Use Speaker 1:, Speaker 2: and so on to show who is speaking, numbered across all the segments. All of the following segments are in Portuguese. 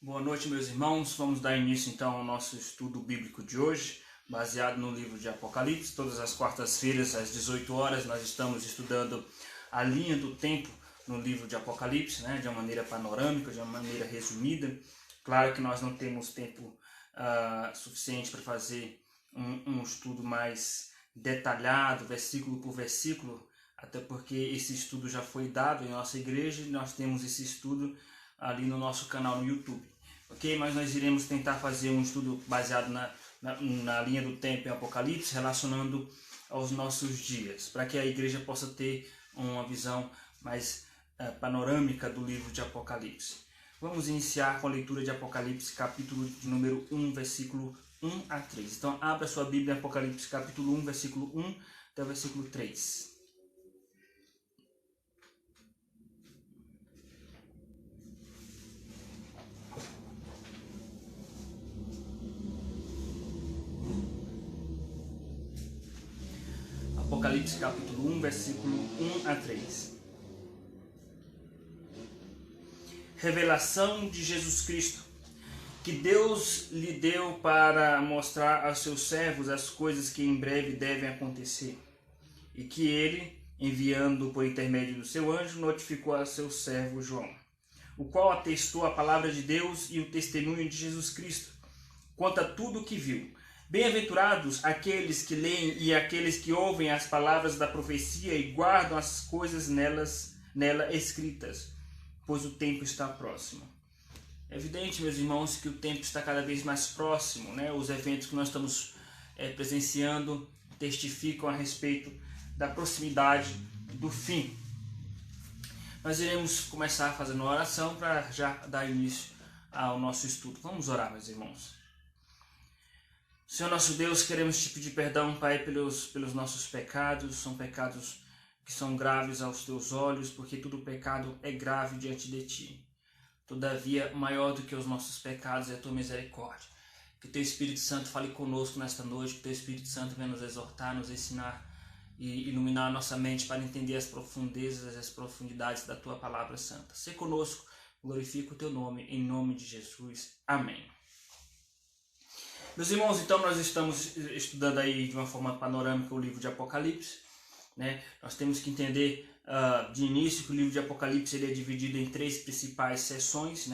Speaker 1: Boa noite, meus irmãos. Vamos dar início então ao nosso estudo bíblico de hoje, baseado no livro de Apocalipse. Todas as quartas-feiras, às 18 horas, nós estamos estudando a linha do tempo no livro de Apocalipse, de uma maneira panorâmica, de uma maneira resumida. Claro que nós não temos tempo suficiente para fazer um estudo mais detalhado, versículo por versículo, até porque esse estudo já foi dado em nossa igreja e nós temos esse estudo ali no nosso canal no YouTube. Ok? Mas nós iremos tentar fazer um estudo baseado na linha do tempo em Apocalipse, relacionando aos nossos dias, para que a igreja possa ter uma visão mais panorâmica do livro de Apocalipse. Vamos iniciar com a leitura de Apocalipse, capítulo de número 1, versículo 1 a 3. Então, abra sua Bíblia em Apocalipse, capítulo 1, versículo 1 até o versículo 3. Apocalipse capítulo 1, versículo 1 a 3. Revelação de Jesus Cristo, que Deus lhe deu para mostrar aos seus servos as coisas que em breve devem acontecer, e que ele, enviando por intermédio do seu anjo, notificou a seu servo João, o qual atestou a palavra de Deus e o testemunho de Jesus Cristo, quanto a tudo o que viu. Bem-aventurados aqueles que leem e aqueles que ouvem as palavras da profecia e guardam as coisas nela escritas, pois o tempo está próximo. É evidente, meus irmãos, que o tempo está cada vez mais próximo, Os eventos que nós estamos presenciando testificam a respeito da proximidade do fim. Nós iremos começar fazendo uma oração para já dar início ao nosso estudo. Vamos orar, meus irmãos. Senhor nosso Deus, queremos te pedir perdão, Pai, pelos nossos pecados. São pecados que são graves aos teus olhos, porque todo pecado é grave diante de ti. Todavia, maior do que os nossos pecados é a tua misericórdia. Que teu Espírito Santo fale conosco nesta noite, que teu Espírito Santo venha nos exortar, nos ensinar e iluminar a nossa mente para entender as profundezas e as profundidades da tua palavra santa. Se conosco, glorifica o teu nome, em nome de Jesus. Amém. Meus irmãos, então nós estamos estudando aí de uma forma panorâmica o livro de Apocalipse, Nós temos que entender de início que o livro de Apocalipse ele é dividido em 3 principais seções,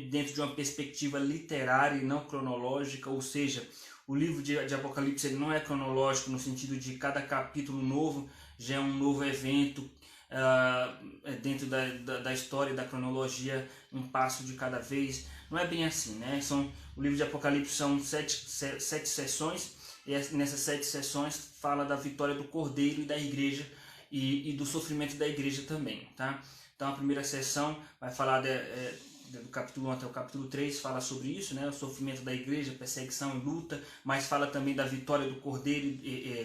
Speaker 1: dentro de uma perspectiva literária e não cronológica, ou seja, o livro de Apocalipse ele não é cronológico no sentido de cada capítulo novo já é um novo evento, dentro da história e da cronologia, um passo de cada vez. Não é bem assim, O livro de Apocalipse são 7 sessões, e nessas 7 sessões fala da vitória do Cordeiro e da igreja, e do sofrimento da igreja também, tá? Então a primeira sessão vai falar do capítulo 1 até o capítulo 3, fala sobre isso, O sofrimento da igreja, perseguição e luta, mas fala também da vitória do Cordeiro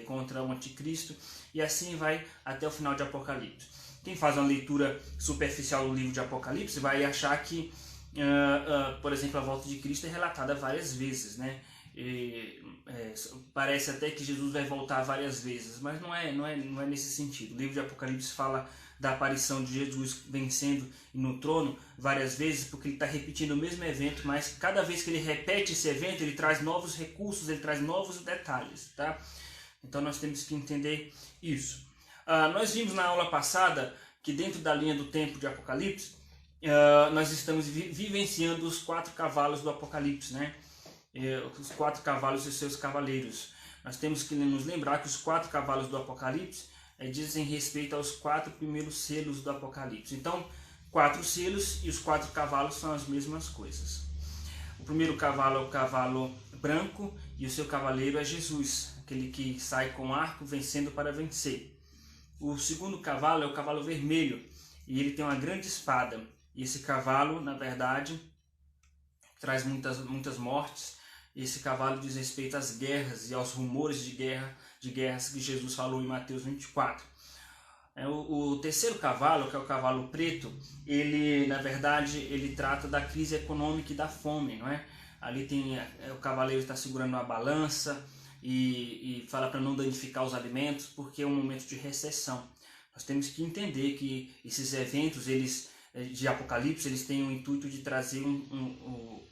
Speaker 1: contra o anticristo, e assim vai até o final de Apocalipse. Quem faz uma leitura superficial do livro de Apocalipse vai achar que, por exemplo, a volta de Cristo é relatada várias vezes, parece até que Jesus vai voltar várias vezes, mas não é nesse sentido. O livro de Apocalipse fala da aparição de Jesus vencendo no trono várias vezes, porque ele está repetindo o mesmo evento, mas cada vez que ele repete esse evento, ele traz novos recursos, ele traz novos detalhes, tá? Então nós temos que entender isso. Nós vimos na aula passada que dentro da linha do tempo de Apocalipse, nós estamos vivenciando os 4 cavalos do Apocalipse, Os 4 cavalos e seus cavaleiros. Nós temos que nos lembrar que os 4 cavalos do Apocalipse dizem respeito aos 4 primeiros selos do Apocalipse. Então, 4 selos e os 4 cavalos são as mesmas coisas. O primeiro cavalo é o cavalo branco e o seu cavaleiro é Jesus, aquele que sai com arco vencendo para vencer. O segundo cavalo é o cavalo vermelho e ele tem uma grande espada. E esse cavalo, na verdade, traz muitas mortes. Esse cavalo diz respeito às guerras e aos rumores de guerras que Jesus falou em Mateus 24. O terceiro cavalo, que é o cavalo preto, ele, na verdade, ele trata da crise econômica e da fome, Ali tem o cavaleiro está segurando uma balança e fala para não danificar os alimentos, porque é um momento de recessão. Nós temos que entender que esses eventos, eles de Apocalipse, eles têm o intuito de trazer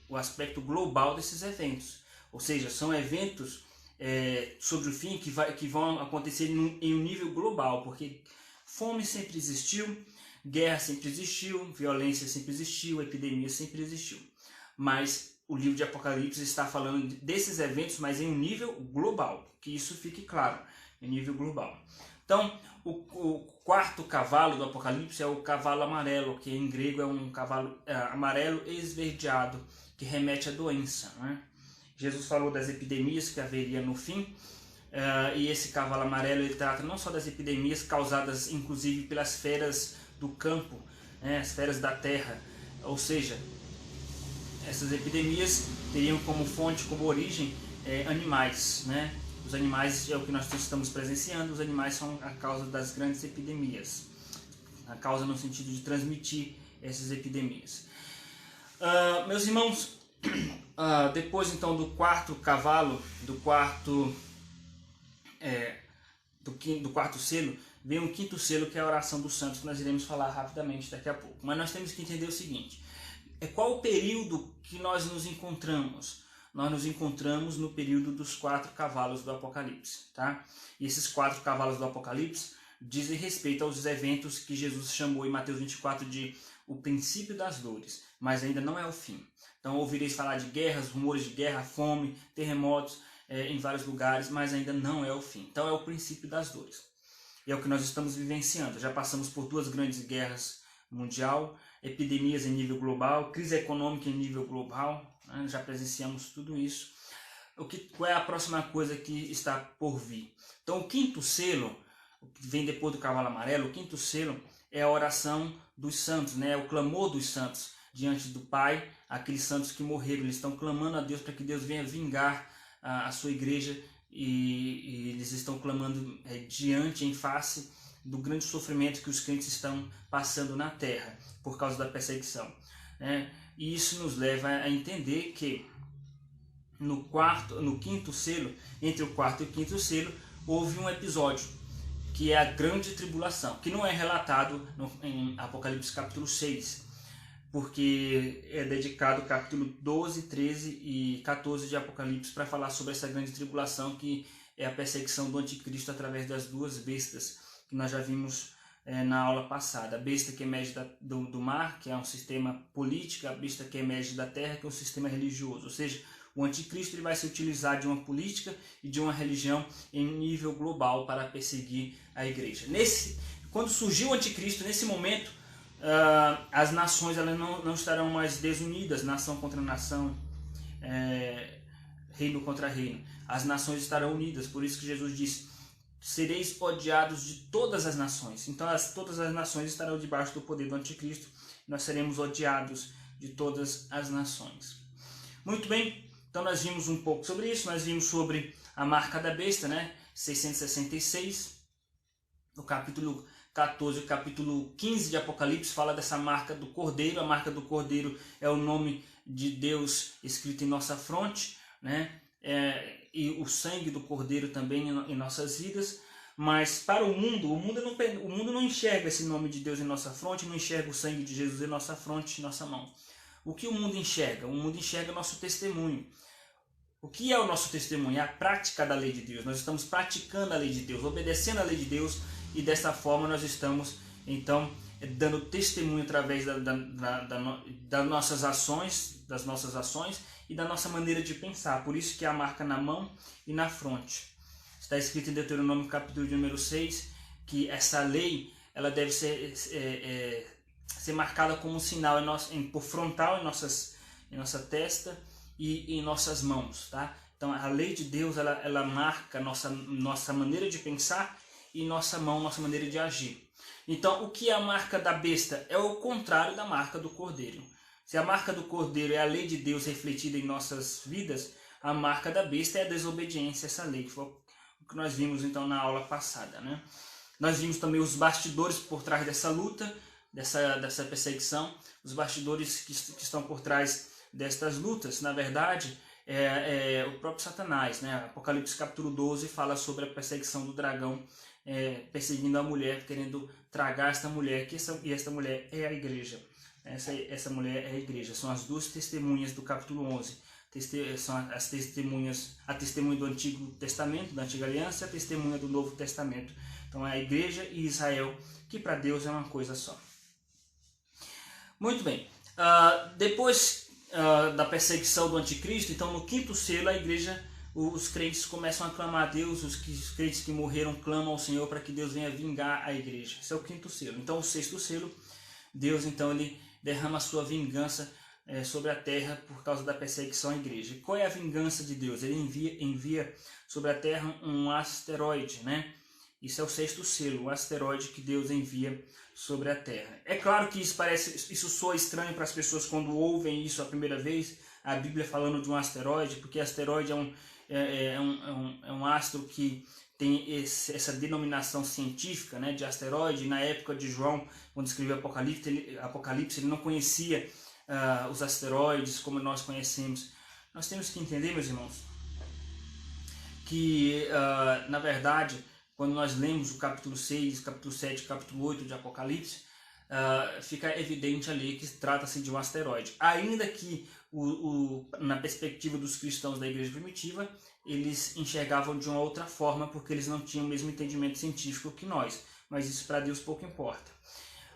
Speaker 1: o aspecto global desses eventos. Ou seja, são eventos sobre o fim que vão acontecer em um nível global, porque fome sempre existiu, guerra sempre existiu, violência sempre existiu, epidemia sempre existiu. Mas o livro de Apocalipse está falando desses eventos, mas em um nível global, que isso fique claro, em nível global. Então, o quarto cavalo do Apocalipse é o cavalo amarelo, que em grego é um cavalo amarelo esverdeado, que remete à doença, né? Jesus falou das epidemias que haveria no fim, e esse cavalo amarelo ele trata não só das epidemias causadas inclusive pelas feras do campo, né, as feras da terra, ou seja, essas epidemias teriam como fonte, como origem, animais, né? Os animais é o que nós estamos presenciando, os animais são a causa das grandes epidemias, a causa no sentido de transmitir essas epidemias. Meus irmãos, depois então do quarto cavalo, do quarto selo, vem um quinto selo, que é a oração dos santos, que nós iremos falar rapidamente daqui a pouco. Mas nós temos que entender o seguinte: qual o período que nós nos encontramos? Nós nos encontramos no período dos 4 cavalos do Apocalipse, tá? E esses 4 cavalos do Apocalipse dizem respeito aos eventos que Jesus chamou em Mateus 24 de o princípio das dores, mas ainda não é o fim. Então ouvireis falar de guerras, rumores de guerra, fome, terremotos em vários lugares, mas ainda não é o fim. Então é o princípio das dores. E é o que nós estamos vivenciando. Já passamos por 2 grandes guerras mundial, epidemias em nível global, crise econômica em nível global, né? Já presenciamos tudo isso. Qual é a próxima coisa que está por vir? Então o quinto selo, o que vem depois do cavalo amarelo, o quinto selo é a oração dos santos, né? O clamor dos santos diante do Pai, aqueles santos que morreram, eles estão clamando a Deus para que Deus venha vingar a sua igreja, e eles estão clamando em face do grande sofrimento que os crentes estão passando na terra por causa da perseguição, né? E isso nos leva a entender que no quinto selo, entre o quarto e o quinto selo, houve um episódio que é a grande tribulação, que não é relatado em Apocalipse capítulo 6, porque é dedicado ao capítulo 12, 13 e 14 de Apocalipse para falar sobre essa grande tribulação, que é a perseguição do anticristo através das 2 bestas que nós já vimos na aula passada. A besta que emerge do mar, que é um sistema político, a besta que emerge da terra, que é um sistema religioso. Ou seja, o anticristo ele vai se utilizar de uma política e de uma religião em nível global para perseguir a igreja. Quando surgiu o anticristo, nesse momento, as nações elas não estarão mais desunidas, nação contra nação, reino contra reino. As nações estarão unidas, por isso que Jesus disse: sereis odiados de todas as nações. Então todas as nações estarão debaixo do poder do anticristo, nós seremos odiados de todas as nações. Muito bem, então nós vimos um pouco sobre isso, nós vimos sobre a marca da besta, né? 666, no capítulo 14, o capítulo 15 de Apocalipse fala dessa marca do Cordeiro. A marca do Cordeiro é o nome de Deus escrito em nossa fronte, né? E o sangue do Cordeiro também em nossas vidas. Mas para o mundo não enxerga esse nome de Deus em nossa fronte, não enxerga o sangue de Jesus em nossa fronte, em nossa mão. O que o mundo enxerga? O mundo enxerga nosso testemunho. O que é o nosso testemunho? É a prática da lei de Deus. Nós estamos praticando a lei de Deus, obedecendo a lei de Deus, e dessa forma nós estamos, então, dando testemunho através das nossas ações e da nossa maneira de pensar. Por isso que há a marca na mão e na fronte. Está escrito em Deuteronômio capítulo número 6 que essa lei ela deve ser marcada como um sinal por frontal em nossa testa e em nossas mãos, tá? Então a lei de Deus ela marca nossa maneira de pensar e nossa maneira de agir. Então o que é a marca da besta? É o contrário da marca do Cordeiro. Se a marca do Cordeiro é a lei de Deus refletida em nossas vidas, a marca da besta é a desobediência a essa lei, que foi o que nós vimos então na aula passada, né? Nós vimos também os bastidores por trás dessa luta, dessa perseguição, os bastidores que estão por trás destas lutas. Na verdade, o próprio Satanás, né? Apocalipse capítulo 12 fala sobre a perseguição do dragão perseguindo a mulher, querendo tragar esta mulher, e esta mulher é a igreja. Essa mulher é a igreja. São as duas testemunhas do capítulo 11. São as testemunhas, a testemunha do Antigo Testamento, da Antiga Aliança, e a testemunha do Novo Testamento. Então é a igreja e Israel, que para Deus é uma coisa só. Muito bem. Depois da perseguição do anticristo, então no quinto selo, a igreja, os crentes começam a clamar a Deus, os crentes que morreram clamam ao Senhor para que Deus venha vingar a igreja. Esse é o quinto selo. Então o sexto selo, Deus então ele derrama a sua vingança sobre a terra por causa da perseguição à igreja. E qual é a vingança de Deus? Ele envia sobre a terra um asteroide, né? Isso é o sexto selo, o asteroide que Deus envia sobre a terra. É claro que isso soa estranho para as pessoas quando ouvem isso a primeira vez, a Bíblia falando de um asteroide, porque asteroide é um astro que tem essa denominação científica, né, de asteroide. Na época de João, quando escreveu Apocalipse, ele não conhecia os asteroides como nós conhecemos. Nós temos que entender, meus irmãos, que na verdade, quando nós lemos o capítulo 6, capítulo 7, capítulo 8 de Apocalipse, fica evidente ali que trata-se de um asteroide. Ainda que na perspectiva dos cristãos da igreja primitiva, eles enxergavam de uma outra forma, porque eles não tinham o mesmo entendimento científico que nós. Mas isso para Deus pouco importa.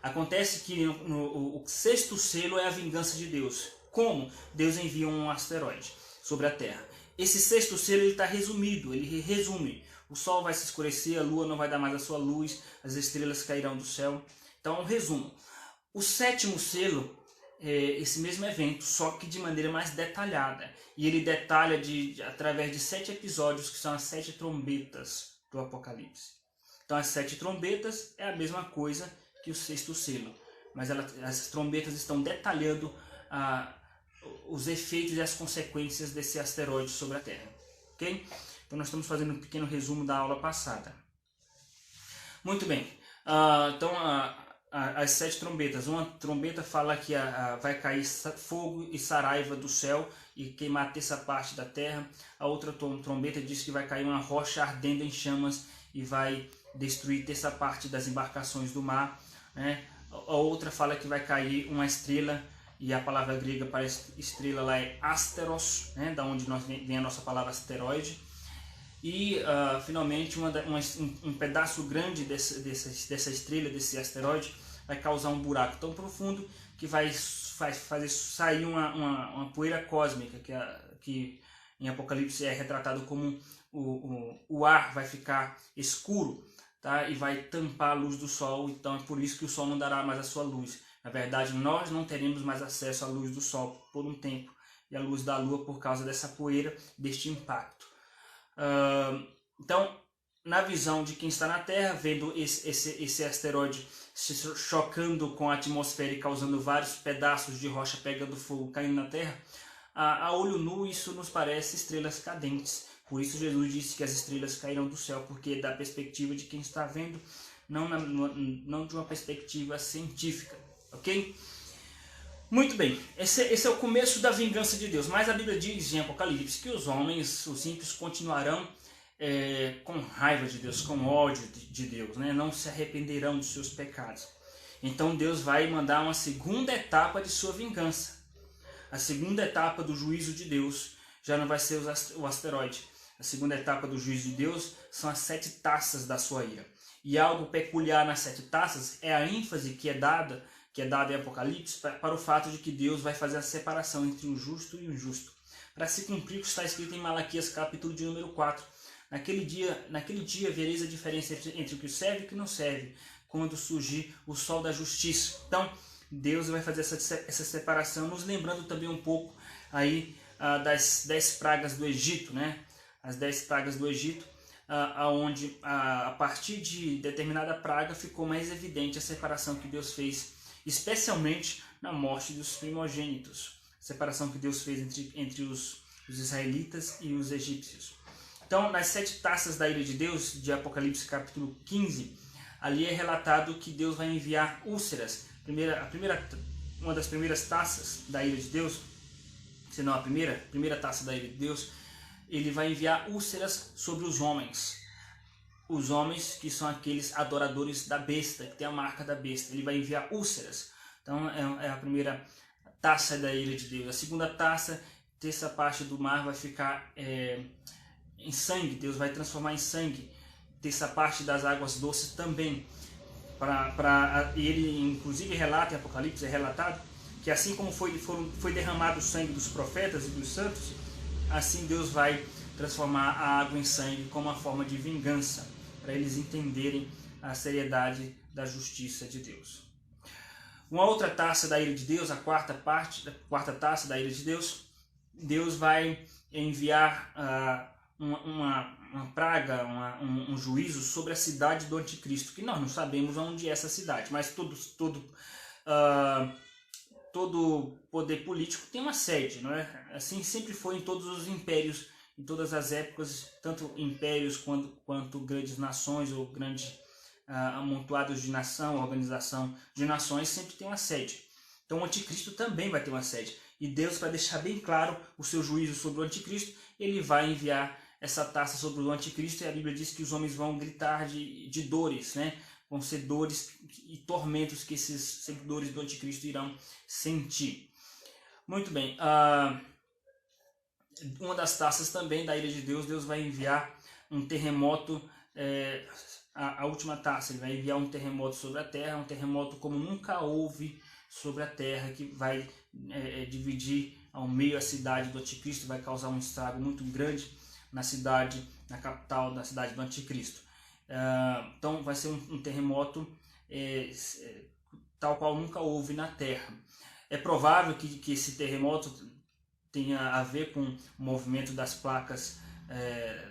Speaker 1: Acontece que o sexto selo é a vingança de Deus. Como? Deus envia um asteroide sobre a terra. Esse sexto selo está resumido, ele resume. O sol vai se escurecer, a lua não vai dar mais a sua luz, as estrelas cairão do céu. Então, um resumo. O sétimo selo é esse mesmo evento, só que de maneira mais detalhada. E ele detalha através de 7 episódios, que são as 7 trombetas do Apocalipse. Então, as 7 trombetas é a mesma coisa que o sexto selo. Mas as trombetas estão detalhando os efeitos e as consequências desse asteroide sobre a Terra. Ok? Então nós estamos fazendo um pequeno resumo da aula passada. Muito bem. Então as 7 trombetas. Uma trombeta fala que vai cair fogo e saraiva do céu e queimar a terça parte da terra. A outra trombeta diz que vai cair uma rocha ardendo em chamas e vai destruir terça parte das embarcações do mar, né? A outra fala que vai cair uma estrela, e a palavra grega para estrela lá é asteros, né? Da onde vem a nossa palavra asteroide. E finalmente um pedaço grande dessa estrela, desse asteroide, vai causar um buraco tão profundo que vai fazer sair uma poeira cósmica, que em Apocalipse é retratado como o ar vai ficar escuro, tá? E vai tampar a luz do sol. Então é por isso que o sol não dará mais a sua luz. Na verdade, nós não teremos mais acesso à luz do sol por um tempo, e à luz da lua por causa dessa poeira, deste impacto. Então, na visão de quem está na Terra, vendo esse asteroide se chocando com a atmosfera e causando vários pedaços de rocha pegando fogo, caindo na Terra, a olho nu isso nos parece estrelas cadentes. Por isso Jesus disse que as estrelas cairão do céu, porque da perspectiva de quem está vendo, não de uma perspectiva científica, ok? Muito bem, esse é o começo da vingança de Deus, mas a Bíblia diz em Apocalipse que os homens, os ímpios, continuarão com raiva de Deus, com ódio de Deus, né? Não se arrependerão dos seus pecados. Então Deus vai mandar uma segunda etapa de sua vingança. A segunda etapa do juízo de Deus já não vai ser o asteroide. A segunda etapa do juízo de Deus são as 7 taças da sua ira. E algo peculiar nas 7 taças é a ênfase que é dada em Apocalipse para o fato de que Deus vai fazer a separação entre o justo e o injusto, para se cumprir o que está escrito em Malaquias capítulo de número 4. Naquele dia vereis a diferença entre o que serve e o que não serve, quando surgir o sol da justiça. Então, Deus vai fazer essa separação, nos lembrando também um pouco aí das 10 pragas do Egito, né? As 10 pragas do Egito, onde a partir de determinada praga ficou mais evidente a separação que Deus fez, especialmente na morte dos primogênitos. A separação que Deus fez entre os israelitas e os egípcios. Então, nas 7 taças da ira de Deus, de Apocalipse capítulo 15, ali é relatado que Deus vai enviar úlceras. Uma das primeiras taças da ira de Deus, se não a primeira taça da ira de Deus, ele vai enviar úlceras sobre os homens. os homens que são aqueles adoradores da besta, que tem a marca da besta. Ele vai enviar úlceras. Então é a primeira taça da ira de Deus. A segunda taça, terça parte do mar vai ficar em sangue. Deus vai transformar em sangue. Terça parte das águas doces também. E ele inclusive relata em Apocalipse, é relatado, que assim como foi derramado o sangue dos profetas e dos santos, assim Deus vai transformar a água em sangue como uma forma de vingança, para eles entenderem a seriedade da justiça de Deus. Uma outra taça da ira de Deus, a quarta taça da ira de Deus, Deus vai enviar uma praga, um juízo sobre a cidade do anticristo, que nós não sabemos onde é essa cidade, mas todo poder político tem uma sede, não é? Assim sempre foi em todos os impérios, em todas as épocas, tanto impérios quanto grandes nações ou grandes amontoados de nação, organização de nações, sempre tem uma sede. Então o anticristo também vai ter uma sede. E Deus, para deixar bem claro o seu juízo sobre o anticristo, ele vai enviar essa taça sobre o anticristo, e a Bíblia diz que os homens vão gritar de dores, né? Vão ser dores e tormentos que esses seguidores do anticristo irão sentir. Muito bem, uma das taças também da ira de Deus, Deus vai enviar um terremoto, a última taça, ele vai enviar um terremoto sobre a terra, um terremoto como nunca houve sobre a terra, que vai dividir ao meio a cidade do anticristo, vai causar um estrago muito grande na capital da cidade do anticristo. Então vai ser um terremoto tal qual nunca houve na terra. É provável que esse terremoto tenha a ver com o movimento das placas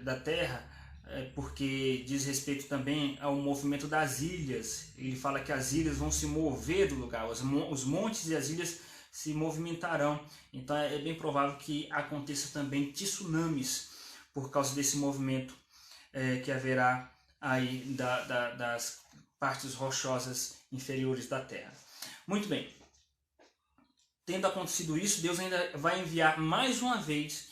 Speaker 1: da terra, porque diz respeito também ao movimento das ilhas. Ele fala que as ilhas vão se mover do lugar, os montes e as ilhas se movimentarão. Então é bem provável que aconteça também tsunamis por causa desse movimento que haverá aí das partes rochosas inferiores da terra. Muito bem. Tendo acontecido isso, Deus ainda vai enviar mais uma vez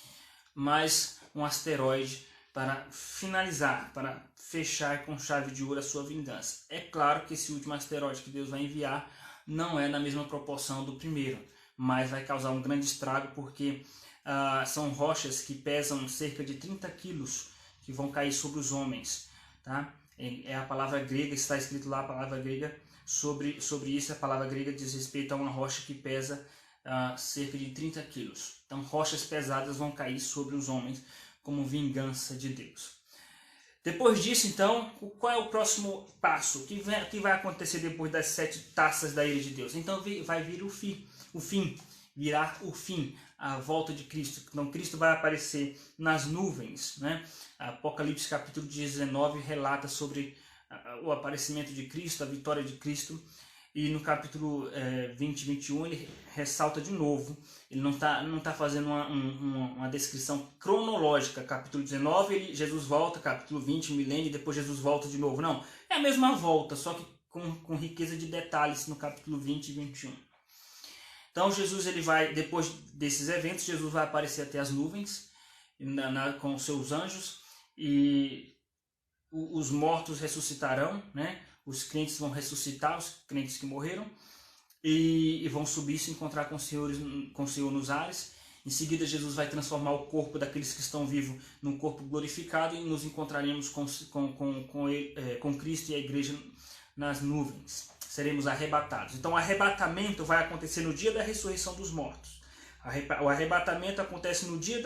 Speaker 1: mais um asteroide para finalizar, para fechar com chave de ouro a sua vingança. É claro que esse último asteroide que Deus vai enviar não é na mesma proporção do primeiro, mas vai causar um grande estrago, porque são rochas que pesam cerca de 30 quilos que vão cair sobre os homens. Tá? É a palavra grega, está escrito lá a palavra grega sobre isso. A palavra grega diz respeito a uma rocha que pesa cerca de 30 quilos. Então rochas pesadas vão cair sobre os homens como vingança de Deus. Depois disso, então, qual é o próximo passo? O que vai acontecer depois das 7 taças da ira de Deus? Então vai vir o fim, virá o fim, a volta de Cristo. Então Cristo vai aparecer nas nuvens, né? Apocalipse capítulo 19 relata sobre o aparecimento de Cristo, a vitória de Cristo. E no capítulo 20 e 21 ele ressalta de novo, ele não tá fazendo uma descrição cronológica. Capítulo 19 Jesus volta, capítulo 20 milênio, e depois Jesus volta de novo. Não, é a mesma volta, só que com riqueza de detalhes no capítulo 20 e 21. Então Jesus, ele vai, depois desses eventos, Jesus vai aparecer até as nuvens com os seus anjos, e os mortos ressuscitarão, né? Os crentes vão ressuscitar, os crentes que morreram, e vão subir e se encontrar com o Senhor nos ares. Em seguida, Jesus vai transformar o corpo daqueles que estão vivos num corpo glorificado, e nos encontraremos com Cristo e a igreja nas nuvens. Seremos arrebatados. Então o arrebatamento vai acontecer no dia da ressurreição dos mortos. O arrebatamento acontece no dia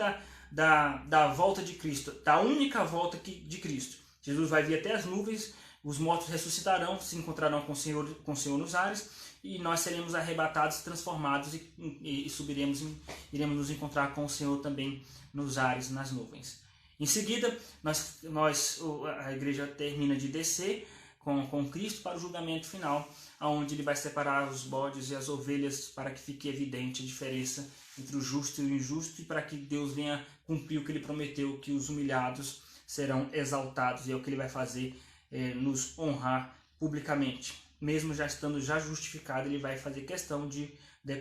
Speaker 1: da volta de Cristo, da única volta de Cristo. Jesus vai vir até as nuvens, os mortos ressuscitarão, se encontrarão com o Senhor nos ares, e nós seremos arrebatados, transformados, e iremos nos encontrar com o Senhor também nos ares, nas nuvens. Em seguida, a igreja termina de descer com Cristo para o julgamento final, onde ele vai separar os bodes e as ovelhas, para que fique evidente a diferença entre o justo e o injusto, e para que Deus venha cumprir o que ele prometeu, que os humilhados serão exaltados, e é o que ele vai fazer, nos honrar publicamente. Mesmo já estando justificado, ele vai fazer questão de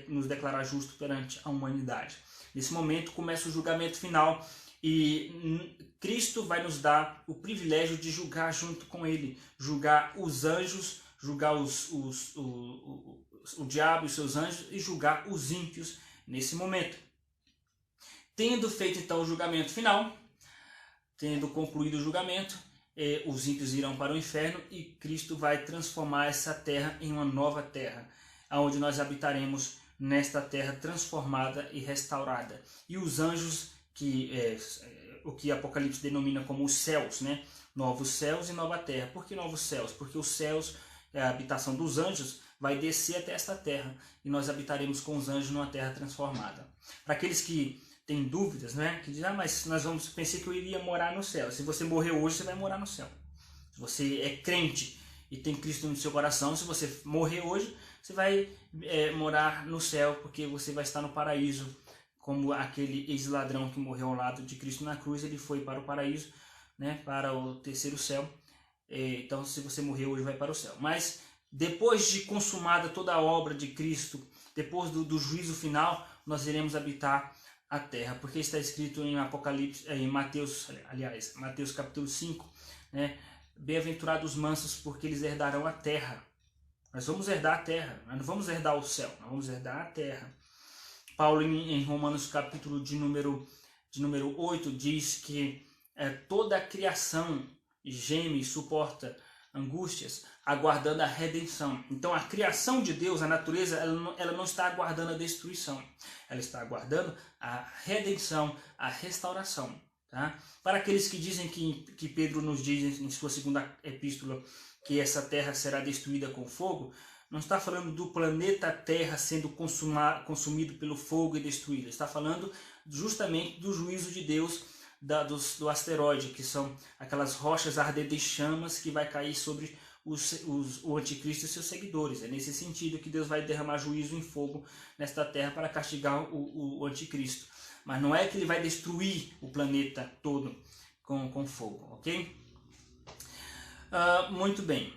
Speaker 1: nos declarar justo perante a humanidade. Nesse momento começa o julgamento final, E Cristo vai nos dar o privilégio de julgar junto com Ele, julgar os anjos, julgar o diabo e os seus anjos e julgar os ímpios nesse momento. Tendo feito então o julgamento final, tendo concluído o julgamento, os ímpios irão para o inferno e Cristo vai transformar essa terra em uma nova terra, onde nós habitaremos nesta terra transformada e restaurada. E os anjos, o que Apocalipse denomina como os céus, né? Novos céus e nova terra. Por que novos céus? Porque os céus, a habitação dos anjos, vai descer até esta terra e nós habitaremos com os anjos numa terra transformada. Para aqueles que têm dúvidas, né? Que dizem, mas pensei que eu iria morar no céu. Se você morrer hoje, você vai morar no céu. Se você é crente e tem Cristo no seu coração, se você morrer hoje, você vai morar no céu, porque você vai estar no paraíso, como aquele ex-ladrão que morreu ao lado de Cristo na cruz, ele foi para o paraíso, né, para o terceiro céu. Então, se você morrer hoje, vai para o céu. Mas depois de consumada toda a obra de Cristo, depois do juízo final, nós iremos habitar a terra, porque está escrito em Apocalipse, em Mateus capítulo 5, né? Bem-aventurados os mansos, porque eles herdarão a terra. Nós vamos herdar a terra, nós não vamos herdar o céu, nós vamos herdar a terra. Paulo, em Romanos capítulo de número 8, diz que toda a criação geme e suporta angústias, aguardando a redenção. Então a criação de Deus, a natureza, ela não está aguardando a destruição, ela está aguardando a redenção, a restauração. Tá? Para aqueles que dizem que Pedro nos diz em sua segunda epístola que essa terra será destruída com fogo, não está falando do planeta Terra sendo consumido pelo fogo e destruído. Está falando justamente do juízo de Deus do asteroide, que são aquelas rochas ardentes em chamas que vai cair sobre o anticristo e seus seguidores. É nesse sentido que Deus vai derramar juízo em fogo nesta terra para castigar o anticristo. Mas não é que ele vai destruir o planeta todo com fogo, ok? Muito bem.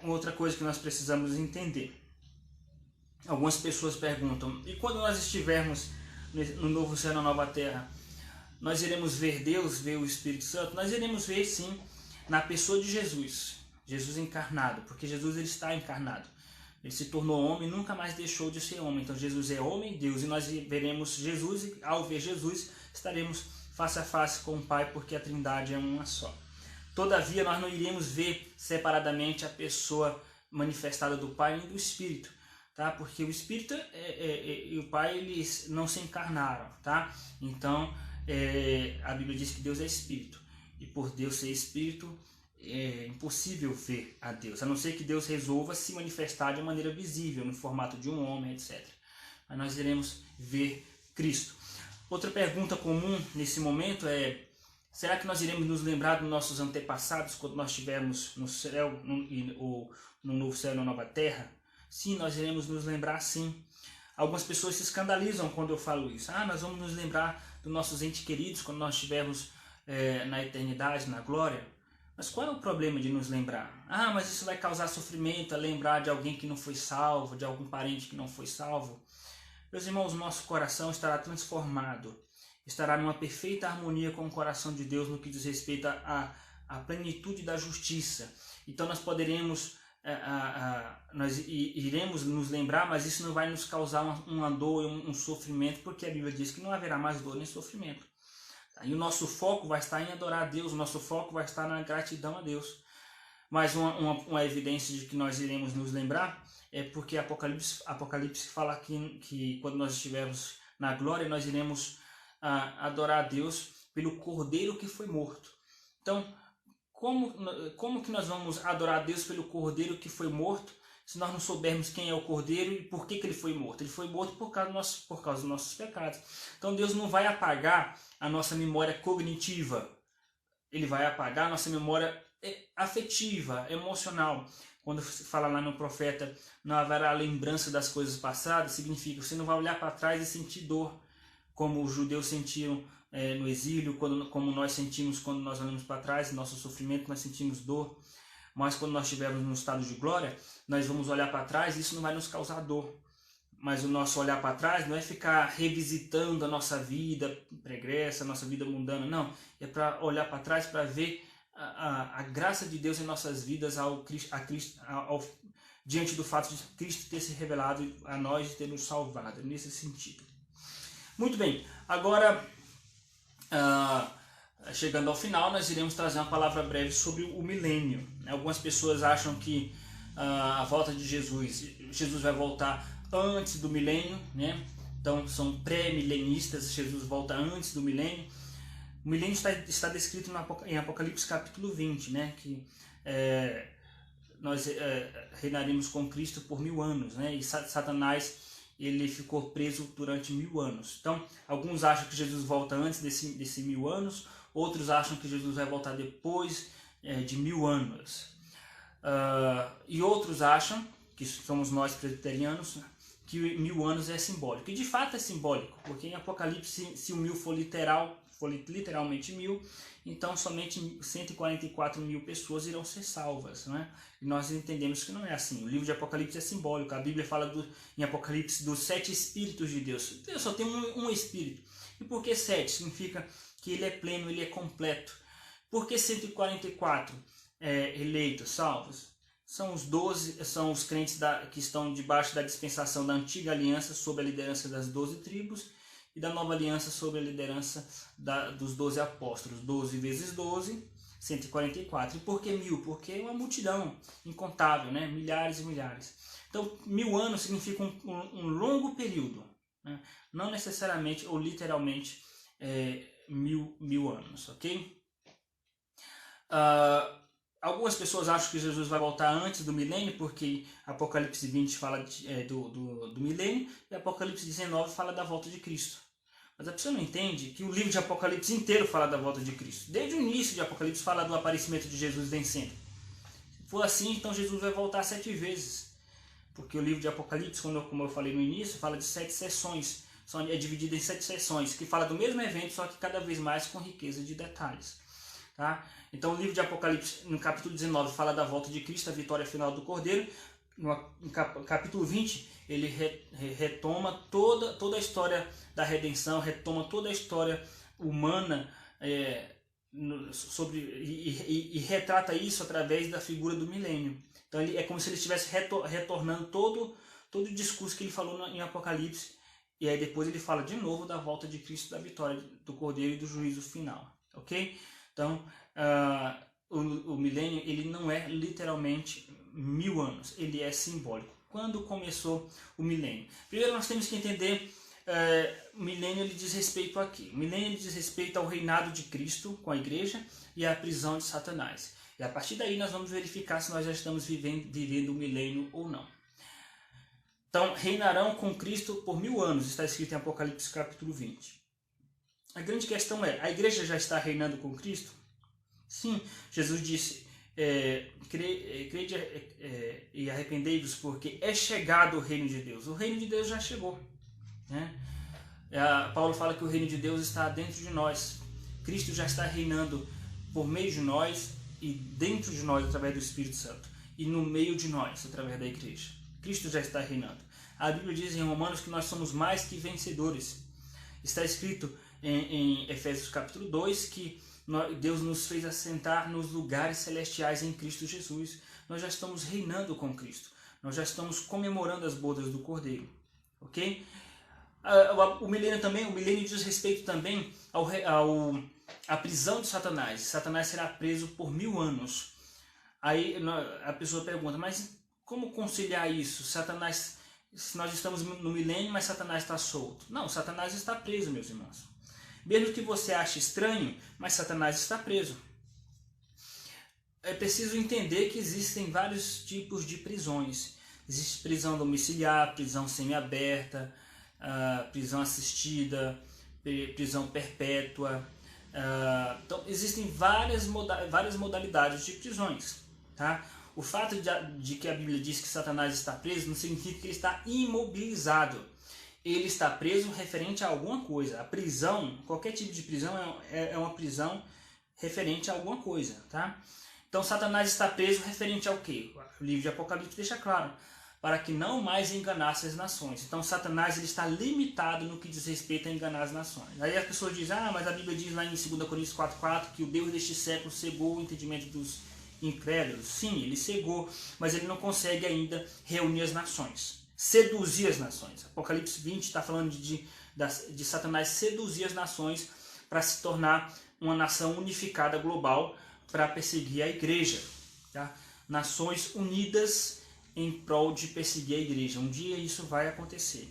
Speaker 1: Outra coisa que nós precisamos entender. Algumas pessoas perguntam, e quando nós estivermos no novo céu e na nova terra, nós iremos ver Deus, ver o Espírito Santo? Nós iremos ver, sim, na pessoa de Jesus. Jesus encarnado, porque Jesus ele está encarnado. Ele se tornou homem e nunca mais deixou de ser homem. Então Jesus é homem, Deus, e nós veremos Jesus, e ao ver Jesus, estaremos face a face com o Pai, porque a Trindade é uma só. Todavia, nós não iremos ver separadamente a pessoa manifestada do Pai nem do Espírito, tá? Porque o Espírito e o Pai, eles não se encarnaram, tá? Então, a Bíblia diz que Deus é Espírito, e por Deus ser Espírito, é impossível ver a Deus, a não ser que Deus resolva se manifestar de maneira visível, no formato de um homem, etc. Mas nós iremos ver Cristo. Outra pergunta comum nesse momento é: será que nós iremos nos lembrar dos nossos antepassados quando nós estivermos no céu, no novo céu e na nova terra? Sim, nós iremos nos lembrar, sim. Algumas pessoas se escandalizam quando eu falo isso. Nós vamos nos lembrar dos nossos entes queridos quando nós estivermos na eternidade, na glória. Mas qual é o problema de nos lembrar? Mas isso vai causar sofrimento, lembrar de alguém que não foi salvo, de algum parente que não foi salvo. Meus irmãos, nosso coração estará transformado, estará numa perfeita harmonia com o coração de Deus no que diz respeito à plenitude da justiça. Então nós poderemos, nós iremos nos lembrar, mas isso não vai nos causar uma dor, um sofrimento, porque a Bíblia diz que não haverá mais dor nem sofrimento. E o nosso foco vai estar em adorar a Deus, o nosso foco vai estar na gratidão a Deus. Mas uma evidência de que nós iremos nos lembrar é porque Apocalipse fala que quando nós estivermos na glória, nós iremos adorar a Deus pelo Cordeiro que foi morto. Então, como que nós vamos adorar a Deus pelo Cordeiro que foi morto, se nós não soubermos quem é o Cordeiro e por que ele foi morto? Ele foi morto por causa dos nossos pecados. Então Deus não vai apagar a nossa memória cognitiva. Ele vai apagar a nossa memória afetiva, emocional. Quando fala lá no profeta, não haverá lembrança das coisas passadas, significa que você não vai olhar para trás e sentir dor, como os judeus sentiram no exílio, como nós sentimos quando nós olhamos para trás, nosso sofrimento, nós sentimos dor. Mas quando nós estivermos no estado de glória, nós vamos olhar para trás e isso não vai nos causar dor. mas o nosso olhar para trás não é ficar revisitando a nossa vida pregressa, a nossa vida mundana, não. É para olhar para trás para ver a graça de Deus em nossas vidas diante do fato de Cristo ter se revelado a nós e ter nos salvado, nesse sentido. Muito bem, agora chegando ao final, nós iremos trazer uma palavra breve sobre o milênio. Algumas pessoas acham que a volta de Jesus vai voltar antes do milênio, né? Então são pré-milenistas, Jesus volta antes do milênio. O milênio está descrito em Apocalipse capítulo 20, né? Que nós reinaremos com Cristo por 1000 anos, né? E Satanás ele ficou preso durante 1000 anos. Então, alguns acham que Jesus volta antes desse 1000 anos, outros acham que Jesus vai voltar depois de 1000 anos. E outros acham, que somos nós presbiterianos, que 1000 anos é simbólico. E de fato é simbólico, porque em Apocalipse, se o 1000 for literalmente 1000, então somente 144 mil pessoas irão ser salvas, não é? E nós entendemos que não é assim. O livro de Apocalipse é simbólico. A Bíblia fala em Apocalipse dos 7 Espíritos de Deus. Deus só tem um Espírito. E por que 7? Significa que ele é pleno, ele é completo. Por que 144 eleitos, salvos? São os 12, são os crentes que estão debaixo da dispensação da antiga aliança, sob a liderança das 12 tribos, e da nova aliança sob a liderança dos 12 apóstolos. 12 vezes 12, 144. E por que 1000? Porque é uma multidão incontável, né? Milhares e milhares. Então, 1000 anos significa um longo período, né? Não necessariamente ou literalmente 1000 anos, ok? Algumas pessoas acham que Jesus vai voltar antes do milênio, porque Apocalipse 20 fala do milênio e Apocalipse 19 fala da volta de Cristo. Mas a pessoa não entende que o livro de Apocalipse inteiro fala da volta de Cristo. Desde o início de Apocalipse fala do aparecimento de Jesus vencendo. Se for assim, então Jesus vai voltar 7 vezes. Porque o livro de Apocalipse, como eu falei no início, fala de 7 sessões. É dividido em 7 sessões, que fala do mesmo evento, só que cada vez mais com riqueza de detalhes. Tá? Então o livro de Apocalipse, no capítulo 19, fala da volta de Cristo, a vitória final do Cordeiro. No capítulo 20, ele retoma toda a história da redenção, retoma toda a história humana e retrata isso através da figura do milênio. Então é como se ele estivesse retornando todo o discurso que ele falou em Apocalipse, e aí depois ele fala de novo da volta de Cristo, da vitória do Cordeiro e do juízo final. Ok? Então, o milênio ele não é literalmente 1000 anos, ele é simbólico. Quando começou o milênio? Primeiro nós temos que entender, o milênio ele diz respeito a quê? O milênio ele diz respeito ao reinado de Cristo com a igreja e à prisão de Satanás. E a partir daí nós vamos verificar se nós já estamos vivendo o milênio ou não. Então, reinarão com Cristo por 1000 anos, está escrito em Apocalipse capítulo 20. A grande questão é, a igreja já está reinando com Cristo? Sim, Jesus disse, crede e arrependei-vos, porque é chegado o reino de Deus. O reino de Deus já chegou, né? Paulo fala que o reino de Deus está dentro de nós. Cristo já está reinando por meio de nós e dentro de nós através do Espírito Santo. E no meio de nós através da igreja. Cristo já está reinando. A Bíblia diz em Romanos que nós somos mais que vencedores. Está escrito em Efésios capítulo 2 que Deus nos fez assentar nos lugares celestiais em Cristo Jesus. Nós já estamos reinando com Cristo. Nós já estamos comemorando as bodas do Cordeiro. Ok? O milênio diz respeito também à prisão de Satanás. Satanás será preso por 1000 anos. Aí a pessoa pergunta, mas como conciliar isso? Se nós estamos no milênio, mas Satanás está solto. Não, Satanás está preso, meus irmãos. Mesmo que você ache estranho, mas Satanás está preso. É preciso entender que existem vários tipos de prisões. Existe prisão domiciliar, prisão semiaberta, prisão assistida, prisão perpétua. Então, existem várias modalidades de prisões. Tá? O fato de que a Bíblia diz que Satanás está preso não significa que ele está imobilizado. Ele está preso referente a alguma coisa. A prisão, qualquer tipo de prisão é uma prisão referente a alguma coisa. Tá? Então Satanás está preso referente ao quê? O livro de Apocalipse deixa claro. para que não mais enganasse as nações. Então Satanás ele está limitado no que diz respeito a enganar as nações. Aí as pessoas dizem, mas a Bíblia diz lá em 2 Coríntios 4,4 que o Deus deste século cegou o entendimento dos incrédulos. Sim, ele cegou, mas ele não consegue ainda reunir as nações, seduzir as nações. Apocalipse 20 está falando de Satanás seduzir as nações para se tornar uma nação unificada global para perseguir a igreja. Tá? Nações unidas em prol de perseguir a igreja. Um dia isso vai acontecer.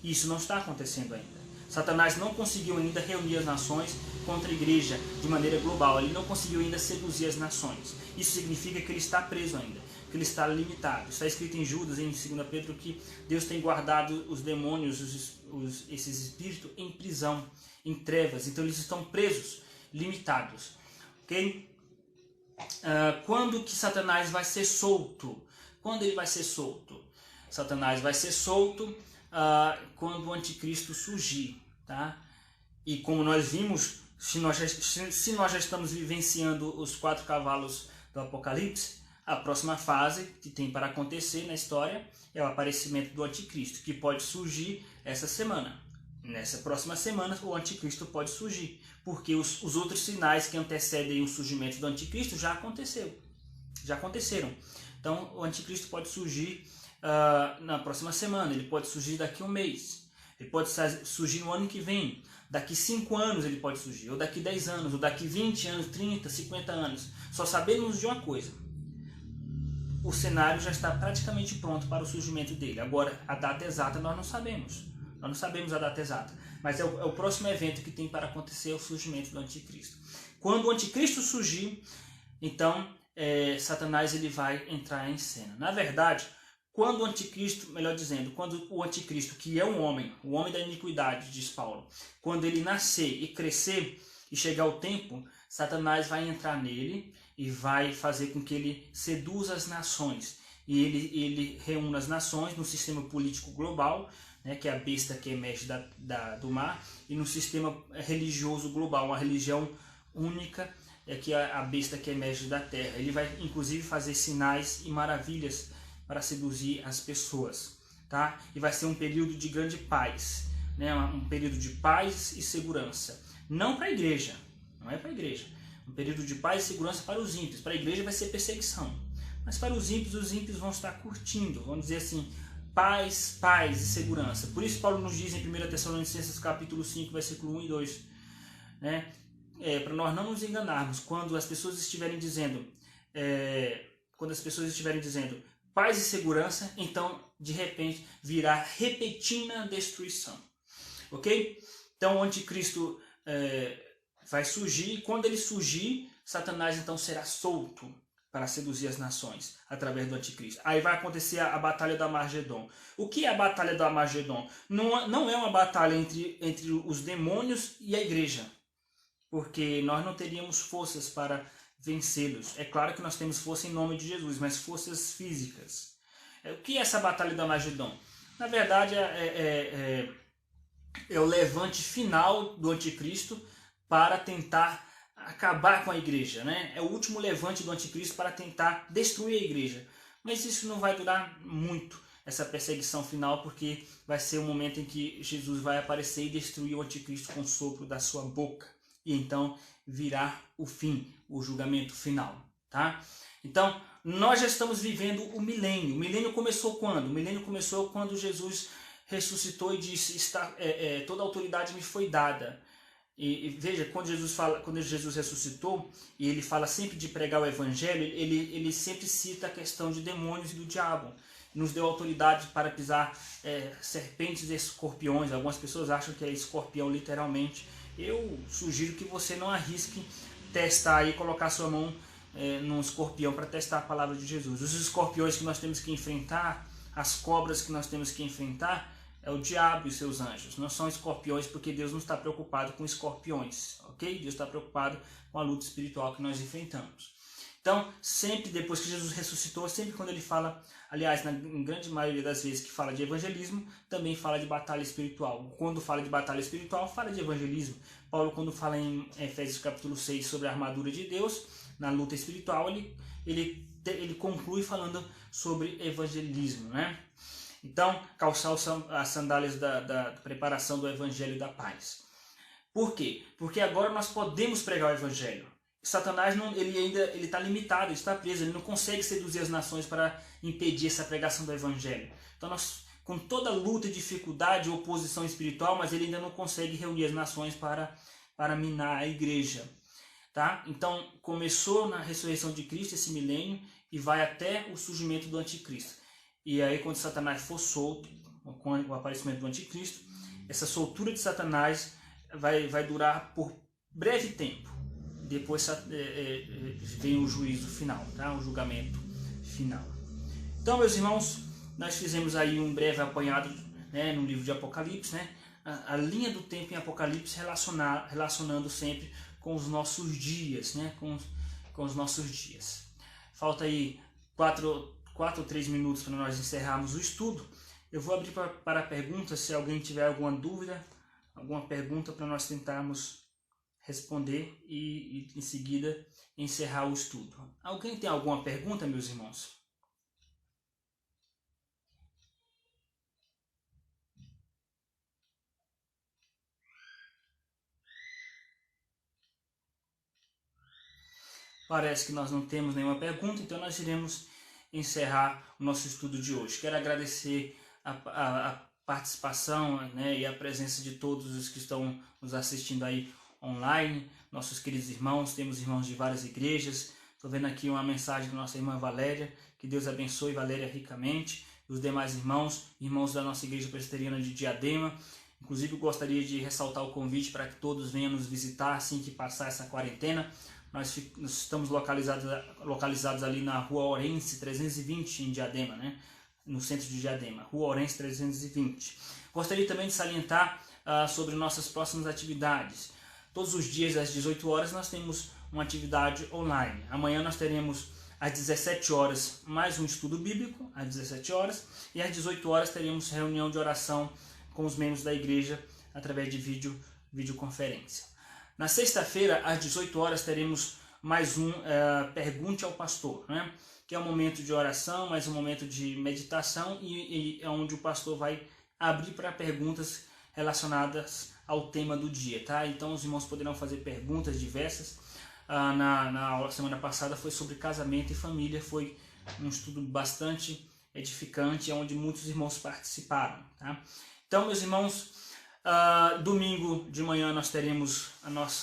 Speaker 1: Isso não está acontecendo ainda. Satanás não conseguiu ainda reunir as nações contra a igreja de maneira global. Ele não conseguiu ainda seduzir as nações. Isso significa que ele está preso ainda, que ele está limitado. Está escrito em Judas, em 2 Pedro, que Deus tem guardado os demônios, esses espíritos, em prisão, em trevas. Então eles estão presos, limitados. Ok? Quando que Satanás vai ser solto? Quando ele vai ser solto? Satanás vai ser solto quando o anticristo surgir, tá? E como nós vimos, se nós já estamos vivenciando os 4 cavalos do Apocalipse, a próxima fase que tem para acontecer na história é o aparecimento do anticristo, que pode surgir essa semana. Nessa próxima semana o anticristo pode surgir, porque os outros sinais que antecedem o surgimento do anticristo já aconteceram. Então o anticristo pode surgir na próxima semana, ele pode surgir daqui a um mês, ele pode surgir no ano que vem, daqui 5 anos ele pode surgir, ou daqui 10 anos, ou daqui 20 anos, 30, 50 anos. Só sabemos de uma coisa: o cenário já está praticamente pronto para o surgimento dele. Agora, a data exata nós não sabemos. Nós não sabemos a data exata, mas é o próximo evento que tem para acontecer o surgimento do anticristo. Quando o anticristo surgir, então Satanás ele vai entrar em cena. Na verdade, quando o anticristo, melhor dizendo, quando o anticristo, que é um homem, o homem da iniquidade, diz Paulo, quando ele nascer e crescer e chegar o tempo, Satanás vai entrar nele e vai fazer com que ele seduza as nações. E ele reúna as nações no sistema político global, né, que é a besta que emerge do mar, e no sistema religioso global, uma religião única, que é a besta que emerge da terra. Ele vai inclusive fazer sinais e maravilhas para seduzir as pessoas, tá? E vai ser um período de grande paz, né? Um período de paz e segurança. Não para a igreja, não é para a igreja. Um período de paz e segurança para os ímpios. Para a igreja vai ser perseguição. Mas para os ímpios vão estar curtindo, vamos dizer assim, paz e segurança. Por isso Paulo nos diz em 1 Tessalonicenses capítulo 5, versículo 1 e 2, né? Para nós não nos enganarmos, quando as pessoas estiverem dizendo paz e segurança, então de repente virá repentina destruição. Ok? Então o anticristo vai surgir, e quando ele surgir, Satanás então será solto para seduzir as nações através do anticristo. Aí vai acontecer a batalha do Armagedon. O que é a batalha do Armagedon? Não é uma batalha entre os demônios e a igreja, porque nós não teríamos forças para vencê-los. É claro que nós temos força em nome de Jesus, mas forças físicas. O que é essa batalha do Armagedon? Na verdade é o levante final do anticristo para tentar acabar com a igreja, né? É o último levante do anticristo para tentar destruir a igreja. Mas isso não vai durar muito, essa perseguição final, porque vai ser o momento em que Jesus vai aparecer e destruir o anticristo com o sopro da sua boca. E então virá o fim, o julgamento final, tá? Então, nós já estamos vivendo o milênio. O milênio começou quando? O milênio começou quando Jesus ressuscitou e disse, toda a autoridade me foi dada. E veja, quando Jesus ressuscitou, e ele fala sempre de pregar o evangelho, ele sempre cita a questão de demônios e do diabo. Nos deu autoridade para pisar serpentes e escorpiões. Algumas pessoas acham que é escorpião literalmente. Eu sugiro que você não arrisque testar e colocar sua mão num escorpião para testar a palavra de Jesus. Os escorpiões que nós temos que enfrentar, as cobras que nós temos que enfrentar, é o diabo e seus anjos. Não são escorpiões, porque Deus não está preocupado com escorpiões, ok? Deus está preocupado com a luta espiritual que nós enfrentamos. Então, sempre depois que Jesus ressuscitou, sempre quando ele fala, aliás, em grande maioria das vezes que fala de evangelismo, também fala de batalha espiritual. Quando fala de batalha espiritual, fala de evangelismo. Paulo, quando fala em Efésios capítulo 6 sobre a armadura de Deus, na luta espiritual, ele ele conclui falando sobre evangelismo, né? Então, calçar as sandálias da preparação do evangelho da paz. Por quê? Porque agora nós podemos pregar o evangelho. Satanás ele está limitado, ele está preso, ele não consegue seduzir as nações para impedir essa pregação do evangelho. Então nós, com toda luta, dificuldade, oposição espiritual, mas ele ainda não consegue reunir as nações para minar a igreja. Tá? Então começou na ressurreição de Cristo esse milênio e vai até o surgimento do anticristo. E aí quando Satanás for solto, com o aparecimento do anticristo, essa soltura de Satanás vai durar por breve tempo. Depois vem o juízo final, tá? O julgamento final. Então, meus irmãos, nós fizemos aí um breve apanhado, né, no livro de Apocalipse, né? A linha do tempo em Apocalipse relacionando sempre com os nossos dias, né? Com os nossos dias. Falta aí 4 ou 3 minutos para nós encerrarmos o estudo. Eu vou abrir para perguntas, se alguém tiver alguma dúvida, alguma pergunta para nós tentarmos responder e em seguida encerrar o estudo. Alguém tem alguma pergunta, meus irmãos? Parece que nós não temos nenhuma pergunta, então nós iremos encerrar o nosso estudo de hoje. Quero agradecer a participação, né, e a presença de todos os que estão nos assistindo aí online, nossos queridos irmãos. Temos irmãos de várias igrejas. Estou vendo aqui uma mensagem da nossa irmã Valéria, que Deus abençoe Valéria ricamente, e os demais irmãos da nossa igreja presbiteriana de Diadema. Inclusive eu gostaria de ressaltar o convite para que todos venham nos visitar assim que passar essa quarentena. Nós estamos localizados ali na Rua Orense 320 em Diadema, né? No centro de Diadema, Rua Orense 320. Gostaria também de salientar sobre nossas próximas atividades. Todos os dias às 18 horas nós temos uma atividade online. Amanhã nós teremos às 17 horas mais um estudo bíblico, às 17 horas, e às 18 horas teremos reunião de oração com os membros da igreja através de videoconferência. Na sexta-feira, às 18 horas, teremos mais um Pergunte ao Pastor, né? Que é um momento de oração, mais um momento de meditação e é onde o pastor vai abrir para perguntas relacionadas ao tema do dia, tá? Então os irmãos poderão fazer perguntas diversas. Na semana passada foi sobre casamento e família, foi um estudo bastante edificante, onde muitos irmãos participaram, tá? Então, meus irmãos, domingo de manhã nós teremos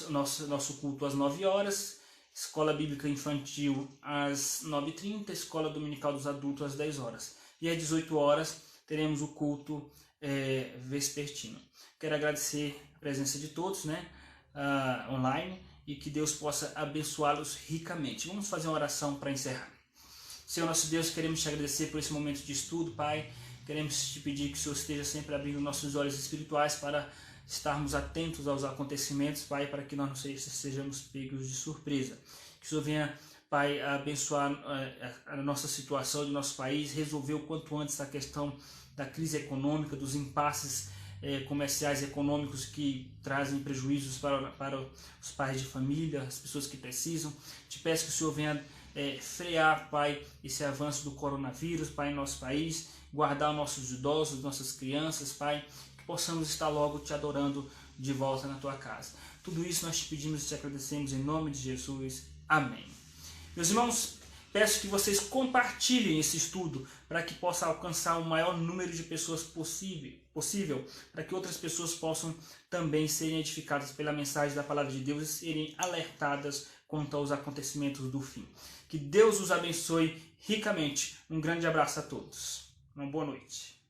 Speaker 1: nosso culto às 9 horas, escola bíblica infantil às 9h30, escola dominical dos adultos às 10 horas. E às 18 horas teremos o culto vespertino. Quero agradecer a presença de todos, né, online, e que Deus possa abençoá-los ricamente. Vamos fazer uma oração para encerrar. Senhor nosso Deus, queremos te agradecer por esse momento de estudo, Pai. Queremos te pedir que o Senhor esteja sempre abrindo nossos olhos espirituais para estarmos atentos aos acontecimentos, Pai, para que nós não sejamos pegos de surpresa. Que o Senhor venha, Pai, abençoar a nossa situação do nosso país, resolver o quanto antes a questão da crise econômica, dos impasses comerciais e econômicos que trazem prejuízos para os pais de família, as pessoas que precisam. Te peço que o Senhor venha frear, Pai, esse avanço do coronavírus, Pai, em nosso país, guardar nossos idosos, nossas crianças, Pai, que possamos estar logo te adorando de volta na Tua casa. Tudo isso nós te pedimos e te agradecemos em nome de Jesus. Amém. Meus irmãos, peço que vocês compartilhem esse estudo para que possa alcançar o maior número de pessoas possível, para que outras pessoas possam também serem edificadas pela mensagem da Palavra de Deus e serem alertadas quanto aos acontecimentos do fim. Que Deus os abençoe ricamente. Um grande abraço a todos. Uma boa noite.